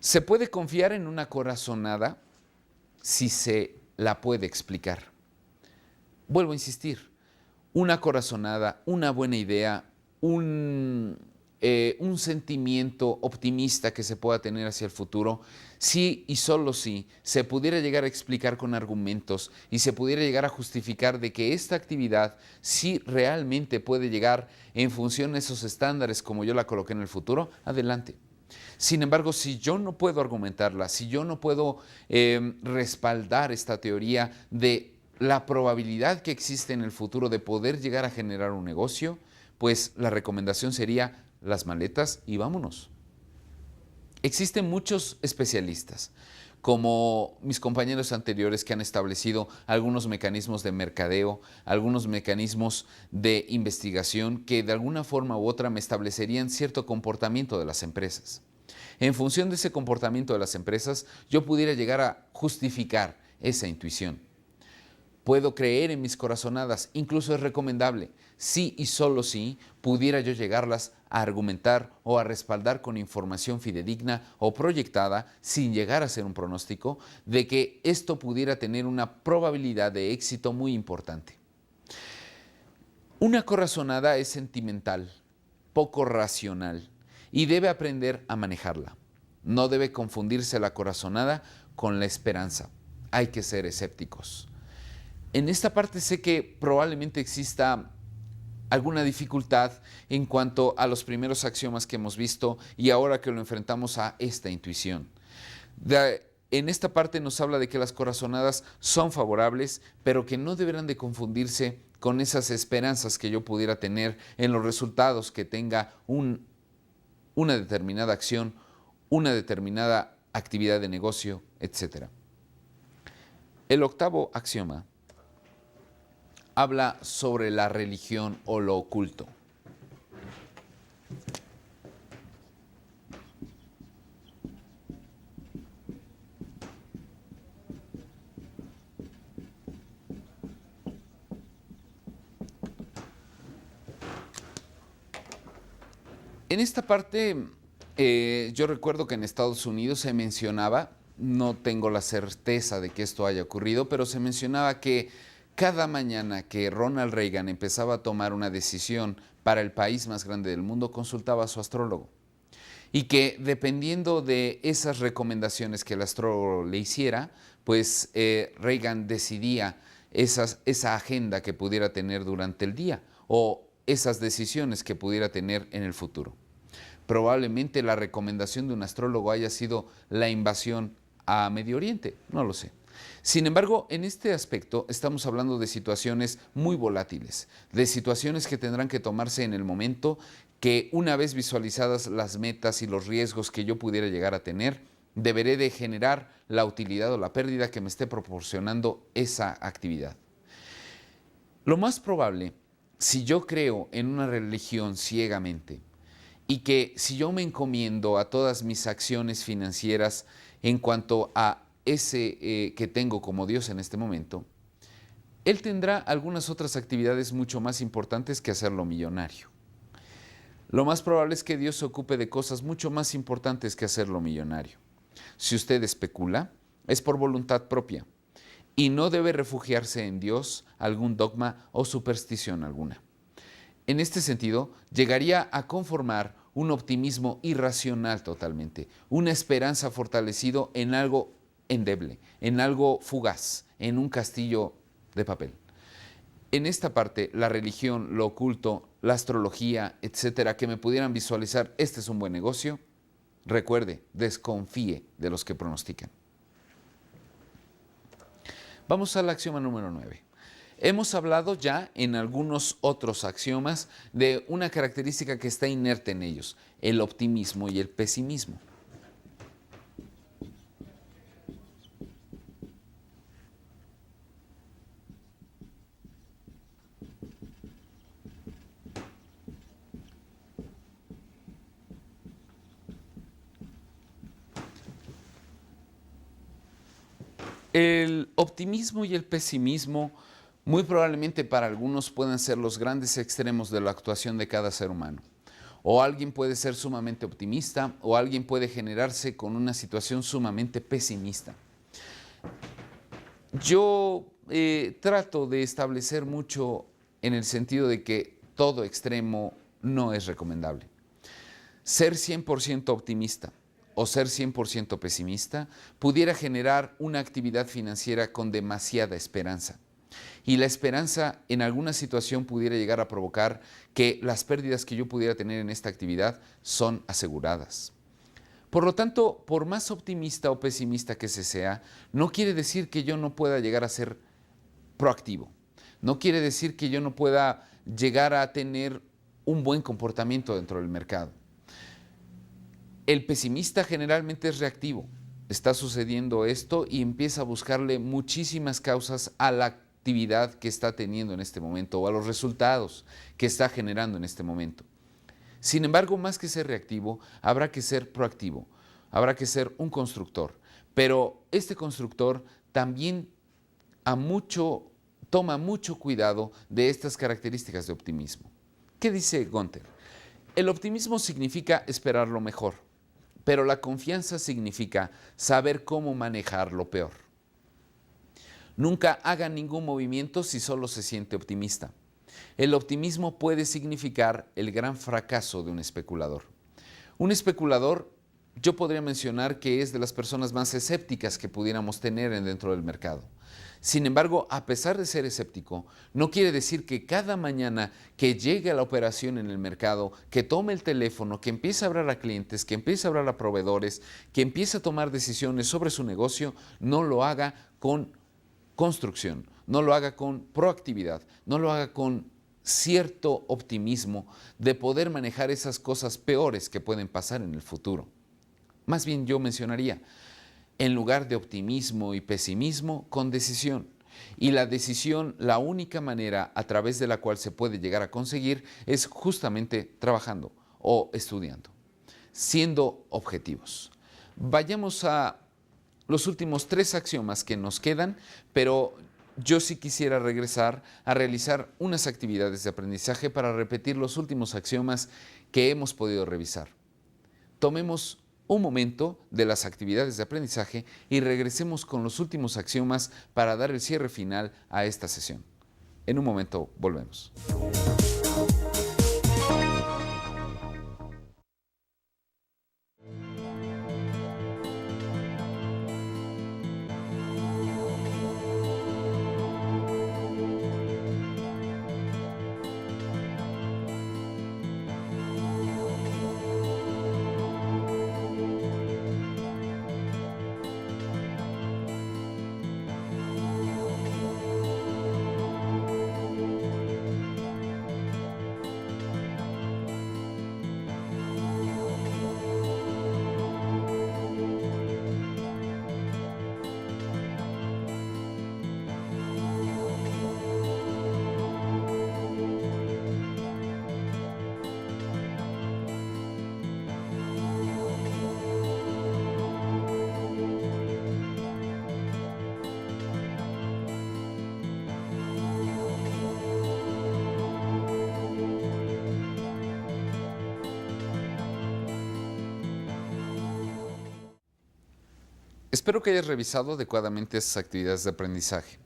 ¿Se puede confiar en una corazonada si se la puede explicar? Vuelvo a insistir, una corazonada, una buena idea, un sentimiento optimista que se pueda tener hacia el futuro, si y solo si se pudiera llegar a explicar con argumentos y se pudiera llegar a justificar de que esta actividad sí realmente puede llegar en función a esos estándares como yo la coloqué en el futuro, adelante. Sin embargo, si yo no puedo argumentarla, si yo no puedo respaldar esta teoría de la probabilidad que existe en el futuro de poder llegar a generar un negocio, pues la recomendación sería las maletas y vámonos. Existen muchos especialistas, como mis compañeros anteriores que han establecido algunos mecanismos de mercadeo, algunos mecanismos de investigación que de alguna forma u otra me establecerían cierto comportamiento de las empresas. En función de ese comportamiento de las empresas, yo pudiera llegar a justificar esa intuición. Puedo creer en mis corazonadas, incluso es recomendable, si y solo si pudiera yo llegarlas a argumentar o a respaldar con información fidedigna o proyectada, sin llegar a ser un pronóstico, de que esto pudiera tener una probabilidad de éxito muy importante. Una corazonada es sentimental, poco racional, y debe aprender a manejarla. No debe confundirse la corazonada con la esperanza. Hay que ser escépticos. En esta parte sé que probablemente exista alguna dificultad en cuanto a los primeros axiomas que hemos visto y ahora que lo enfrentamos a esta intuición. En esta parte nos habla de que las corazonadas son favorables, pero que no deberán de confundirse con esas esperanzas que yo pudiera tener en los resultados que tenga una determinada acción, una determinada actividad de negocio, etc. El octavo axioma habla sobre la religión o lo oculto. En esta parte, yo recuerdo que en Estados Unidos se mencionaba, no tengo la certeza de que esto haya ocurrido, pero se mencionaba que cada mañana que Ronald Reagan empezaba a tomar una decisión para el país más grande del mundo, consultaba a su astrólogo. Y que dependiendo de esas recomendaciones que el astrólogo le hiciera, pues Reagan decidía esa agenda que pudiera tener durante el día o esas decisiones que pudiera tener en el futuro. Probablemente la recomendación de un astrólogo haya sido la invasión a Medio Oriente, no lo sé. Sin embargo, en este aspecto estamos hablando de situaciones muy volátiles, de situaciones que tendrán que tomarse en el momento, que una vez visualizadas las metas y los riesgos que yo pudiera llegar a tener, deberé de generar la utilidad o la pérdida que me esté proporcionando esa actividad. Lo más probable, si yo creo en una religión ciegamente y que si yo me encomiendo a todas mis acciones financieras en cuanto a ese que tengo como Dios en este momento, Él tendrá algunas otras actividades mucho más importantes que hacerlo millonario. Lo más probable es que Dios se ocupe de cosas mucho más importantes que hacerlo millonario. Si usted especula, es por voluntad propia y no debe refugiarse en Dios, algún dogma o superstición alguna. En este sentido, llegaría a conformar un optimismo irracional totalmente, una esperanza fortalecido en algo endeble, en algo fugaz, en un castillo de papel. En esta parte, la religión, lo oculto, la astrología, etcétera, que me pudieran visualizar, este es un buen negocio, recuerde, desconfíe de los que pronostican. Vamos al axioma número 9. Hemos hablado ya en algunos otros axiomas de una característica que está inerte en ellos, el optimismo y el pesimismo. El optimismo y el pesimismo muy probablemente para algunos puedan ser los grandes extremos de la actuación de cada ser humano. O alguien puede ser sumamente optimista o alguien puede generarse con una situación sumamente pesimista. Yo trato de establecer mucho en el sentido de que todo extremo no es recomendable. Ser 100% optimista o ser 100% pesimista pudiera generar una actividad financiera con demasiada esperanza. Y la esperanza en alguna situación pudiera llegar a provocar que las pérdidas que yo pudiera tener en esta actividad son aseguradas. Por lo tanto, por más optimista o pesimista que se sea, no quiere decir que yo no pueda llegar a ser proactivo. No quiere decir que yo no pueda llegar a tener un buen comportamiento dentro del mercado. El pesimista generalmente es reactivo. Está sucediendo esto y empieza a buscarle muchísimas causas a la actividad que está teniendo en este momento o a los resultados que está generando en este momento. Sin embargo, más que ser reactivo, habrá que ser proactivo, habrá que ser un constructor. Pero este constructor también toma mucho cuidado de estas características de optimismo. ¿Qué dice Gunther? El optimismo significa esperar lo mejor, pero la confianza significa saber cómo manejar lo peor. Nunca haga ningún movimiento si solo se siente optimista. El optimismo puede significar el gran fracaso de un especulador. Un especulador, yo podría mencionar que es de las personas más escépticas que pudiéramos tener dentro del mercado. Sin embargo, a pesar de ser escéptico, no quiere decir que cada mañana que llegue a la operación en el mercado, que tome el teléfono, que empiece a hablar a clientes, que empiece a hablar a proveedores, que empiece a tomar decisiones sobre su negocio, no lo haga con construcción, no lo haga con proactividad, no lo haga con cierto optimismo de poder manejar esas cosas peores que pueden pasar en el futuro. Más bien yo mencionaría, en lugar de optimismo y pesimismo, con decisión. Y la decisión, la única manera a través de la cual se puede llegar a conseguir es justamente trabajando o estudiando, siendo objetivos. Vayamos a los últimos 3 axiomas que nos quedan, pero yo sí quisiera regresar a realizar unas actividades de aprendizaje para repetir los últimos axiomas que hemos podido revisar. Tomemos un momento de las actividades de aprendizaje y regresemos con los últimos axiomas para dar el cierre final a esta sesión. En un momento volvemos. Espero que hayas revisado adecuadamente esas actividades de aprendizaje.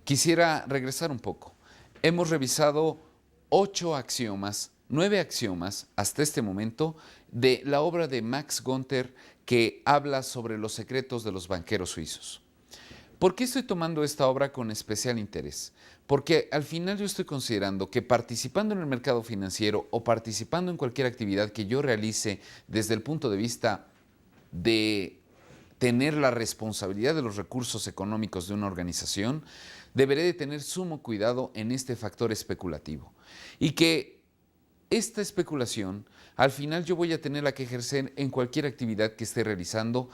Quisiera regresar un poco. Hemos revisado 8 axiomas, 9 axiomas hasta este momento de la obra de Max Gunther que habla sobre los secretos de los banqueros suizos. ¿Por qué estoy tomando esta obra con especial interés? Porque al final yo estoy considerando que participando en el mercado financiero o participando en cualquier actividad que yo realice desde el punto de vista de tener la responsabilidad de los recursos económicos de una organización, deberé de tener sumo cuidado en este factor especulativo. Y que esta especulación, al final yo voy a tenerla que ejercer en cualquier actividad que esté realizando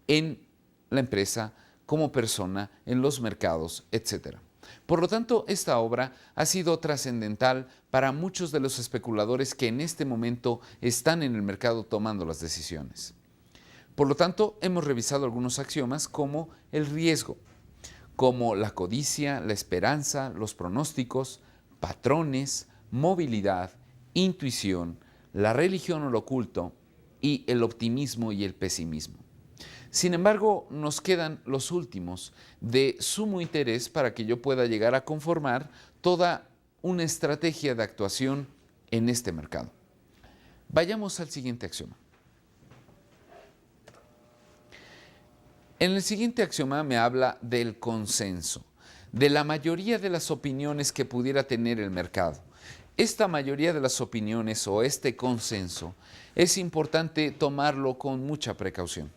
en la empresa, como persona, en los mercados, etc. Por lo tanto, esta obra ha sido trascendental para muchos de los especuladores que en este momento están en el mercado tomando las decisiones. Por lo tanto, hemos revisado algunos axiomas como el riesgo, como la codicia, la esperanza, los pronósticos, patrones, movilidad, intuición, la religión o lo oculto y el optimismo y el pesimismo. Sin embargo, nos quedan los últimos de sumo interés para que yo pueda llegar a conformar toda una estrategia de actuación en este mercado. Vayamos al siguiente axioma. En el siguiente axioma me habla del consenso, de la mayoría de las opiniones que pudiera tener el mercado. Esta mayoría de las opiniones o este consenso es importante tomarlo con mucha precaución.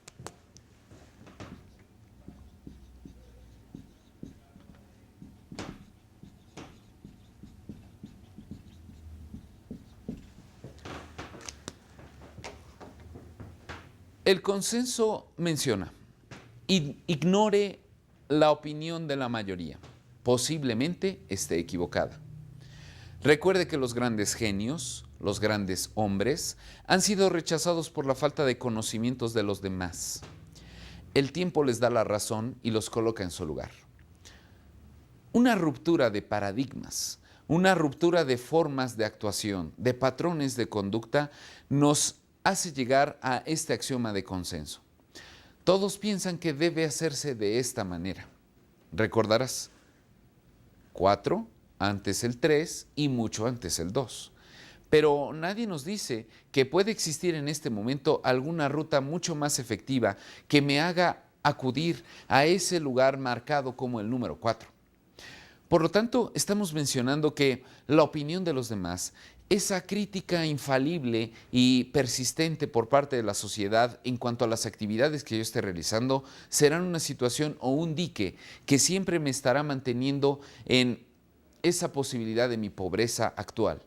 El consenso menciona: ignore la opinión de la mayoría, posiblemente esté equivocada. Recuerde que los grandes genios, los grandes hombres, han sido rechazados por la falta de conocimientos de los demás. El tiempo les da la razón y los coloca en su lugar. Una ruptura de paradigmas, una ruptura de formas de actuación, de patrones de conducta, nos hace llegar a este axioma de consenso. Todos piensan que debe hacerse de esta manera. Recordarás, 4 antes el 3 y mucho antes el 2. Pero nadie nos dice que puede existir en este momento alguna ruta mucho más efectiva que me haga acudir a ese lugar marcado como el número 4. Por lo tanto, estamos mencionando que la opinión de los demás, esa crítica infalible y persistente por parte de la sociedad en cuanto a las actividades que yo esté realizando, serán una situación o un dique que siempre me estará manteniendo en esa posibilidad de mi pobreza actual.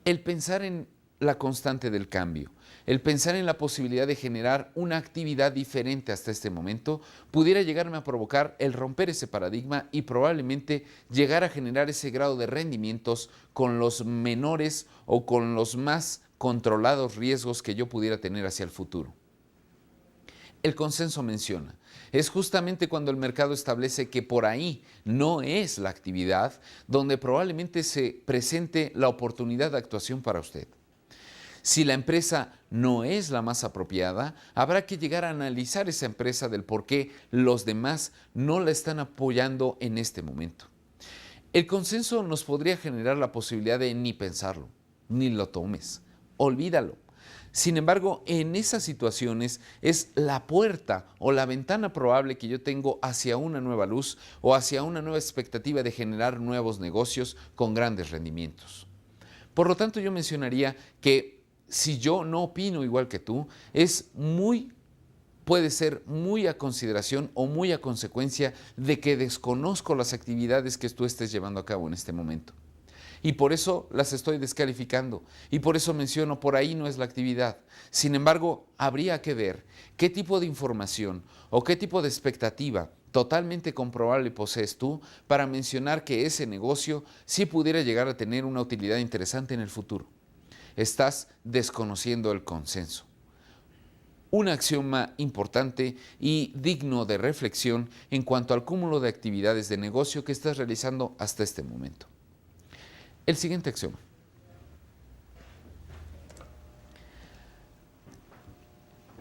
El pensar en la constante del cambio, el pensar en la posibilidad de generar una actividad diferente hasta este momento, pudiera llegarme a provocar el romper ese paradigma y probablemente llegar a generar ese grado de rendimientos con los menores o con los más controlados riesgos que yo pudiera tener hacia el futuro. El consenso menciona, es justamente cuando el mercado establece que por ahí no es la actividad donde probablemente se presente la oportunidad de actuación para usted. Si la empresa no es la más apropiada, habrá que llegar a analizar esa empresa del por qué los demás no la están apoyando en este momento. El consenso nos podría generar la posibilidad de ni pensarlo, ni lo tomes, olvídalo. Sin embargo, en esas situaciones es la puerta o la ventana probable que yo tengo hacia una nueva luz o hacia una nueva expectativa de generar nuevos negocios con grandes rendimientos. Por lo tanto, yo mencionaría que si yo no opino igual que tú, puede ser muy a consideración o muy a consecuencia de que desconozco las actividades que tú estés llevando a cabo en este momento. Y por eso las estoy descalificando. Y por eso menciono, por ahí no es la actividad. Sin embargo, habría que ver qué tipo de información o qué tipo de expectativa totalmente comprobable posees tú para mencionar que ese negocio sí pudiera llegar a tener una utilidad interesante en el futuro. Estás desconociendo el consenso. Un axioma importante y digno de reflexión en cuanto al cúmulo de actividades de negocio que estás realizando hasta este momento. El siguiente axioma.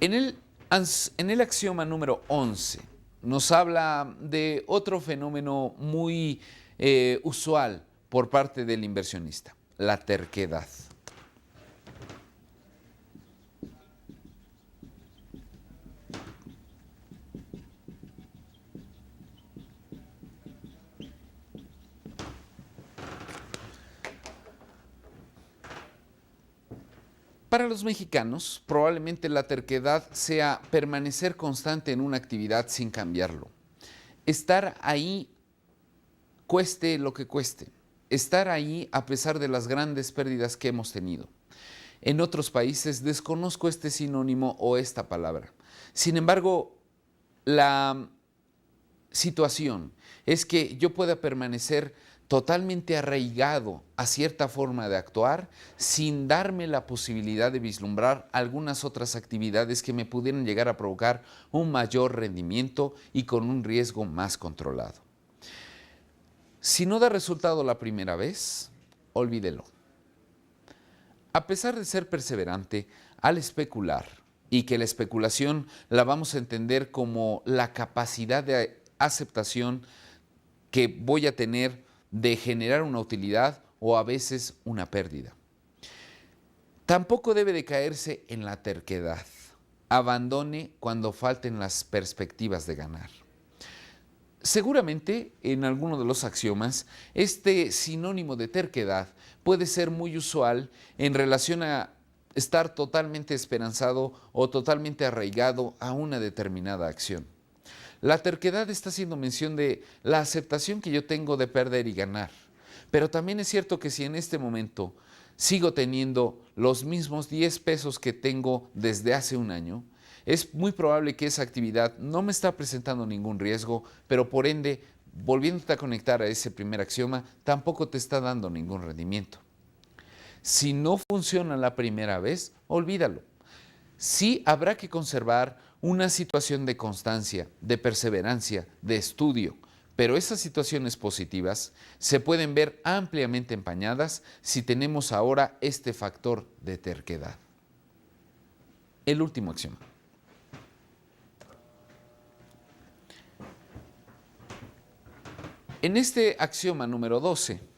En el axioma número 11 nos habla de otro fenómeno muy usual por parte del inversionista, la terquedad. Para los mexicanos, probablemente la terquedad sea permanecer constante en una actividad sin cambiarlo. Estar ahí cueste lo que cueste. Estar ahí a pesar de las grandes pérdidas que hemos tenido. En otros países desconozco este sinónimo o esta palabra. Sin embargo, la situación es que yo pueda permanecer totalmente arraigado a cierta forma de actuar sin darme la posibilidad de vislumbrar algunas otras actividades que me pudieran llegar a provocar un mayor rendimiento y con un riesgo más controlado. Si no da resultado la primera vez, olvídelo. A pesar de ser perseverante al especular y que la especulación la vamos a entender como la capacidad de aceptación que voy a tener de generar una utilidad o a veces una pérdida. Tampoco debe de caerse en la terquedad. Abandone cuando falten las perspectivas de ganar. Seguramente en alguno de los axiomas este sinónimo de terquedad puede ser muy usual en relación a estar totalmente esperanzado o totalmente arraigado a una determinada acción. La terquedad está haciendo mención de la aceptación que yo tengo de perder y ganar. Pero también es cierto que si en este momento sigo teniendo los mismos 10 pesos que tengo desde hace un año, es muy probable que esa actividad no me está presentando ningún riesgo, pero por ende, volviéndote a conectar a ese primer axioma, tampoco te está dando ningún rendimiento. Si no funciona la primera vez, olvídalo. Sí habrá que conservar una situación de constancia, de perseverancia, de estudio, pero esas situaciones positivas se pueden ver ampliamente empañadas si tenemos ahora este factor de terquedad. El último axioma. En este axioma número 12,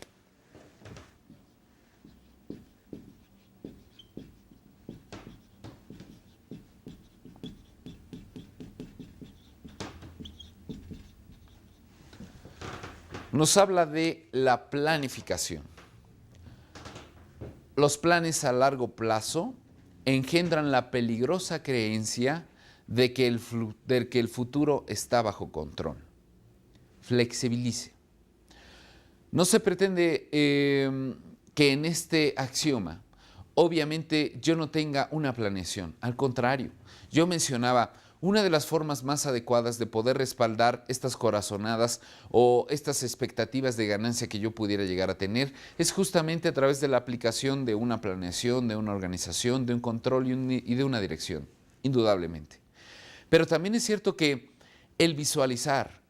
nos habla de la planificación. Los planes a largo plazo engendran la peligrosa creencia de que el futuro está bajo control. Flexibilice. No se pretende que en este axioma, obviamente, yo no tenga una planeación. Al contrario, yo mencionaba una de las formas más adecuadas de poder respaldar estas corazonadas o estas expectativas de ganancia que yo pudiera llegar a tener es justamente a través de la aplicación de una planeación, de una organización, de un control y de una dirección, indudablemente. Pero también es cierto que el visualizar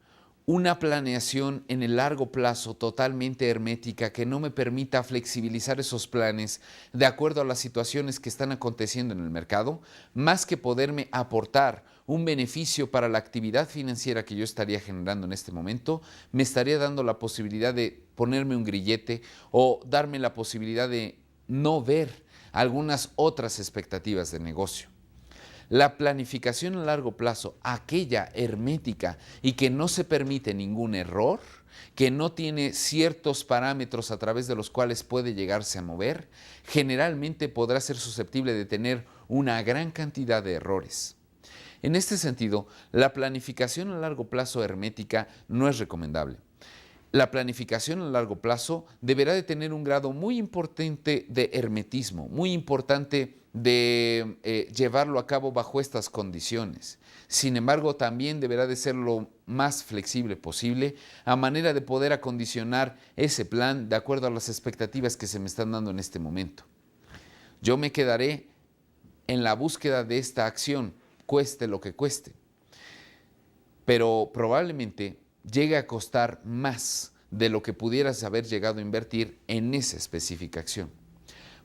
una planeación en el largo plazo totalmente hermética que no me permita flexibilizar esos planes de acuerdo a las situaciones que están aconteciendo en el mercado, más que poderme aportar un beneficio para la actividad financiera que yo estaría generando en este momento, me estaría dando la posibilidad de ponerme un grillete o darme la posibilidad de no ver algunas otras expectativas de negocio. La planificación a largo plazo, aquella hermética y que no se permite ningún error, que no tiene ciertos parámetros a través de los cuales puede llegarse a mover, generalmente podrá ser susceptible de tener una gran cantidad de errores. En este sentido, la planificación a largo plazo hermética no es recomendable. La planificación a largo plazo deberá de tener un grado muy importante de hermetismo, muy importante de llevarlo a cabo bajo estas condiciones. Sin embargo, también deberá de ser lo más flexible posible a manera de poder acondicionar ese plan de acuerdo a las expectativas que se me están dando en este momento. Yo me quedaré en la búsqueda de esta acción, cueste lo que cueste, pero probablemente llegue a costar más de lo que pudieras haber llegado a invertir en esa específica acción.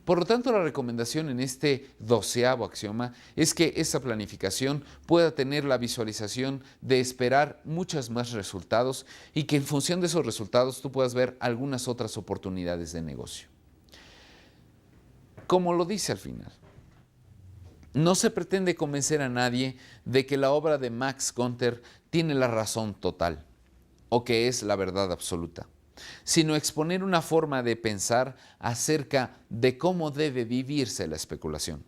Por lo tanto, la recomendación en este 12º axioma es que esa planificación pueda tener la visualización de esperar muchos más resultados y que en función de esos resultados tú puedas ver algunas otras oportunidades de negocio. Como lo dice al final, no se pretende convencer a nadie de que la obra de Max Gunther tiene la razón total o que es la verdad absoluta, sino exponer una forma de pensar acerca de cómo debe vivirse la especulación.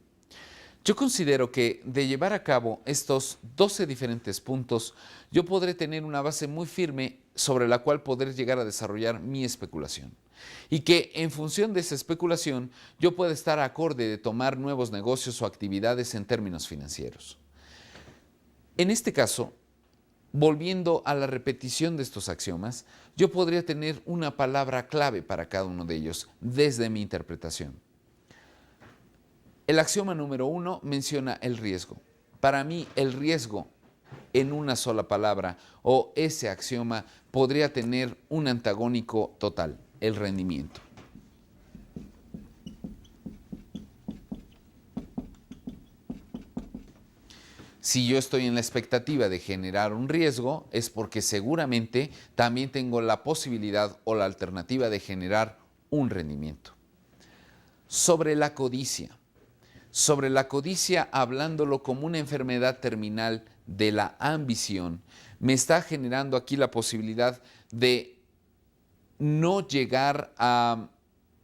Yo considero que de llevar a cabo estos 12 diferentes puntos, yo podré tener una base muy firme sobre la cual poder llegar a desarrollar mi especulación. Y que en función de esa especulación, yo pueda estar acorde de tomar nuevos negocios o actividades en términos financieros. En este caso, volviendo a la repetición de estos axiomas, yo podría tener una palabra clave para cada uno de ellos desde mi interpretación. El axioma número 1 menciona el riesgo. Para mí, el riesgo en una sola palabra o ese axioma podría tener un antagónico total, el rendimiento. Si yo estoy en la expectativa de generar un riesgo, es porque seguramente también tengo la posibilidad o la alternativa de generar un rendimiento. Sobre la codicia. Sobre la codicia, hablándolo como una enfermedad terminal de la ambición, me está generando aquí la posibilidad de no llegar a,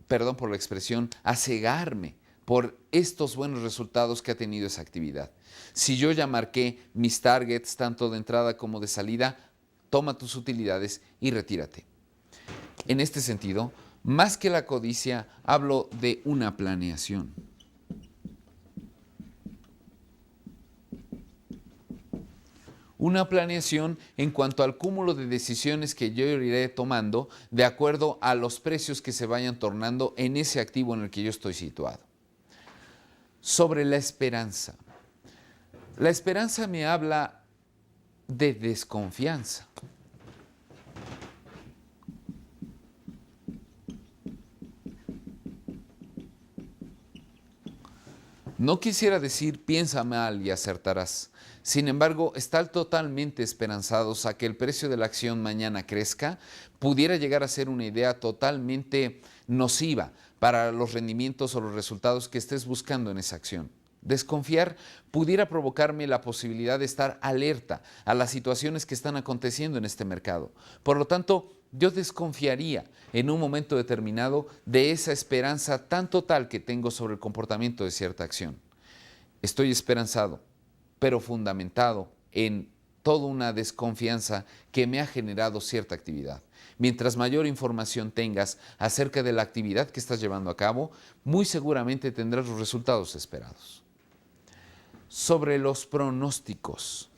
perdón por la expresión, a cegarme por estos buenos resultados que ha tenido esa actividad. Si yo ya marqué mis targets tanto de entrada como de salida, toma tus utilidades y retírate. En este sentido, más que la codicia, hablo de una planeación. Una planeación en cuanto al cúmulo de decisiones que yo iré tomando de acuerdo a los precios que se vayan tornando en ese activo en el que yo estoy situado. Sobre la esperanza. La esperanza me habla de desconfianza. No quisiera decir piensa mal y acertarás. Sin embargo, estar totalmente esperanzados a que el precio de la acción mañana crezca pudiera llegar a ser una idea totalmente nociva para los rendimientos o los resultados que estés buscando en esa acción. Desconfiar pudiera provocarme la posibilidad de estar alerta a las situaciones que están aconteciendo en este mercado. Por lo tanto, yo desconfiaría en un momento determinado de esa esperanza tan total que tengo sobre el comportamiento de cierta acción. Estoy esperanzado, pero fundamentado en toda una desconfianza que me ha generado cierta actividad. Mientras mayor información tengas acerca de la actividad que estás llevando a cabo, muy seguramente tendrás los resultados esperados. Sobre los pronósticos.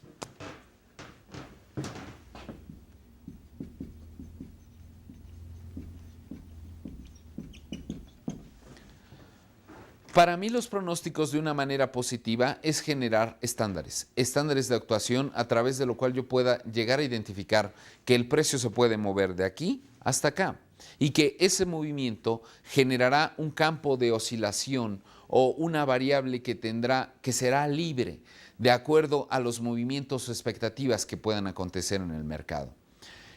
Para mí los pronósticos de una manera positiva es generar estándares de actuación a través de lo cual yo pueda llegar a identificar que el precio se puede mover de aquí hasta acá y que ese movimiento generará un campo de oscilación o una variable que será libre de acuerdo a los movimientos o expectativas que puedan acontecer en el mercado.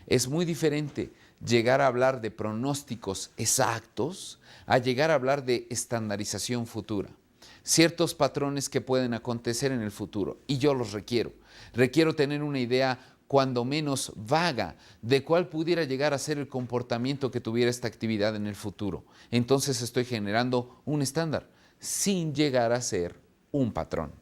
Es muy diferente llegar a hablar de pronósticos exactos a llegar a hablar de estandarización futura. Ciertos patrones que pueden acontecer en el futuro y yo los requiero. Requiero tener una idea cuando menos vaga de cuál pudiera llegar a ser el comportamiento que tuviera esta actividad en el futuro. Entonces estoy generando un estándar sin llegar a ser un patrón.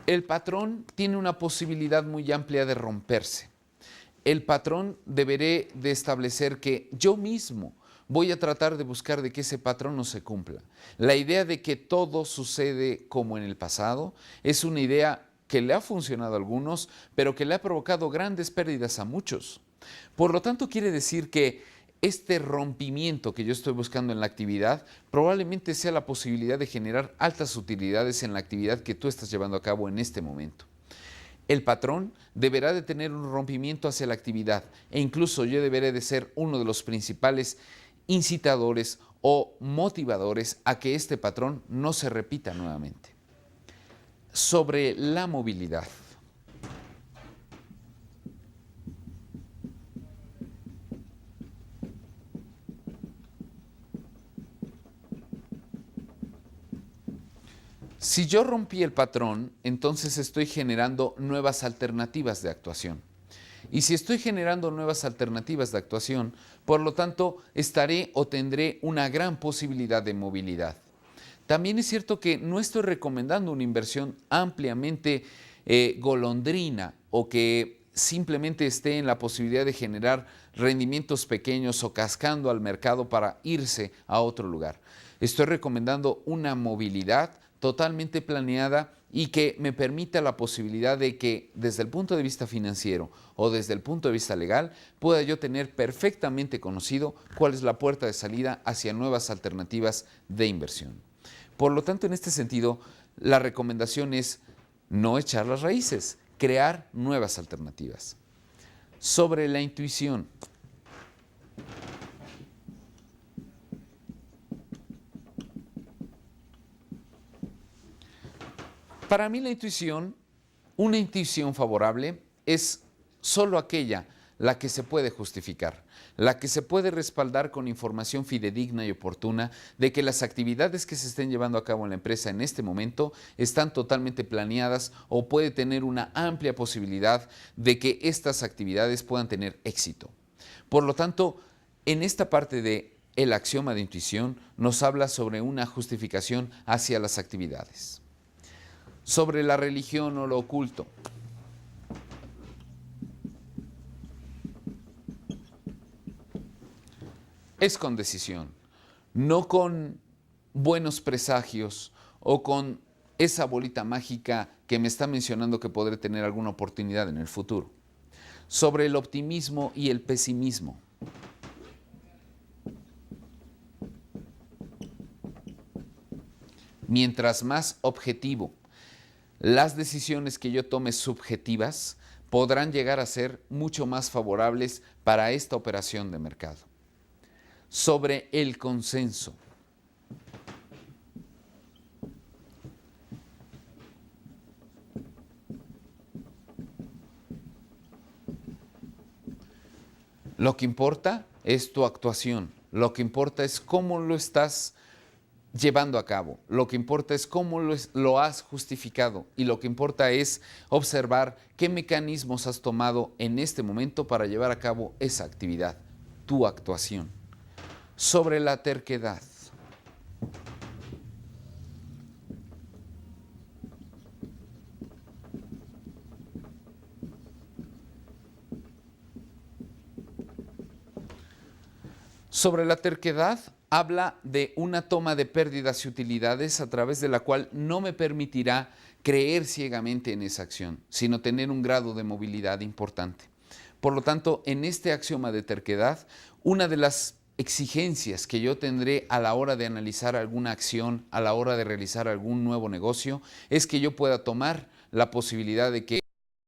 El patrón tiene una posibilidad muy amplia de romperse. El patrón deberé de establecer que yo mismo voy a tratar de buscar de que ese patrón no se cumpla. La idea de que todo sucede como en el pasado es una idea que le ha funcionado a algunos, pero que le ha provocado grandes pérdidas a muchos. Por lo tanto, quiere decir que este rompimiento que yo estoy buscando en la actividad probablemente sea la posibilidad de generar altas utilidades en la actividad que tú estás llevando a cabo en este momento. El patrón deberá de tener un rompimiento hacia la actividad e incluso yo deberé de ser uno de los principales incitadores o motivadores a que este patrón no se repita nuevamente. Sobre la movilidad. Si yo rompí el patrón, entonces estoy generando nuevas alternativas de actuación. Y si estoy generando nuevas alternativas de actuación, por lo tanto, estaré o tendré una gran posibilidad de movilidad. También es cierto que no estoy recomendando una inversión ampliamente golondrina o que simplemente esté en la posibilidad de generar rendimientos pequeños o cascando al mercado para irse a otro lugar. Estoy recomendando una movilidad totalmente planeada y que me permita la posibilidad de que desde el punto de vista financiero o desde el punto de vista legal pueda yo tener perfectamente conocido cuál es la puerta de salida hacia nuevas alternativas de inversión. Por lo tanto, en este sentido, la recomendación es no echar las raíces, crear nuevas alternativas. Sobre la intuición. Para mí la intuición, una intuición favorable, es solo aquella la que se puede justificar, la que se puede respaldar con información fidedigna y oportuna de que las actividades que se estén llevando a cabo en la empresa en este momento están totalmente planeadas o puede tener una amplia posibilidad de que estas actividades puedan tener éxito. Por lo tanto, en esta parte de el axioma de intuición nos habla sobre una justificación hacia las actividades. Sobre la religión o lo oculto. es con decisión, no con buenos presagios o con esa bolita mágica que me está mencionando que podré tener alguna oportunidad en el futuro. Sobre el optimismo y el pesimismo. Mientras más objetivo, las decisiones que yo tome subjetivas podrán llegar a ser mucho más favorables para esta operación de mercado. Sobre el consenso. Lo que importa es tu actuación, lo que importa es cómo lo estás llevando a cabo, lo que importa es cómo lo has justificado y lo que importa es observar qué mecanismos has tomado en este momento para llevar a cabo esa actividad, tu actuación. Sobre la terquedad. Sobre la terquedad, habla de una toma de pérdidas y utilidades a través de la cual no me permitirá creer ciegamente en esa acción, sino tener un grado de movilidad importante. Por lo tanto, en este axioma de terquedad, una de las exigencias que yo tendré a la hora de analizar alguna acción, a la hora de realizar algún nuevo negocio, es que yo pueda tomar la posibilidad de que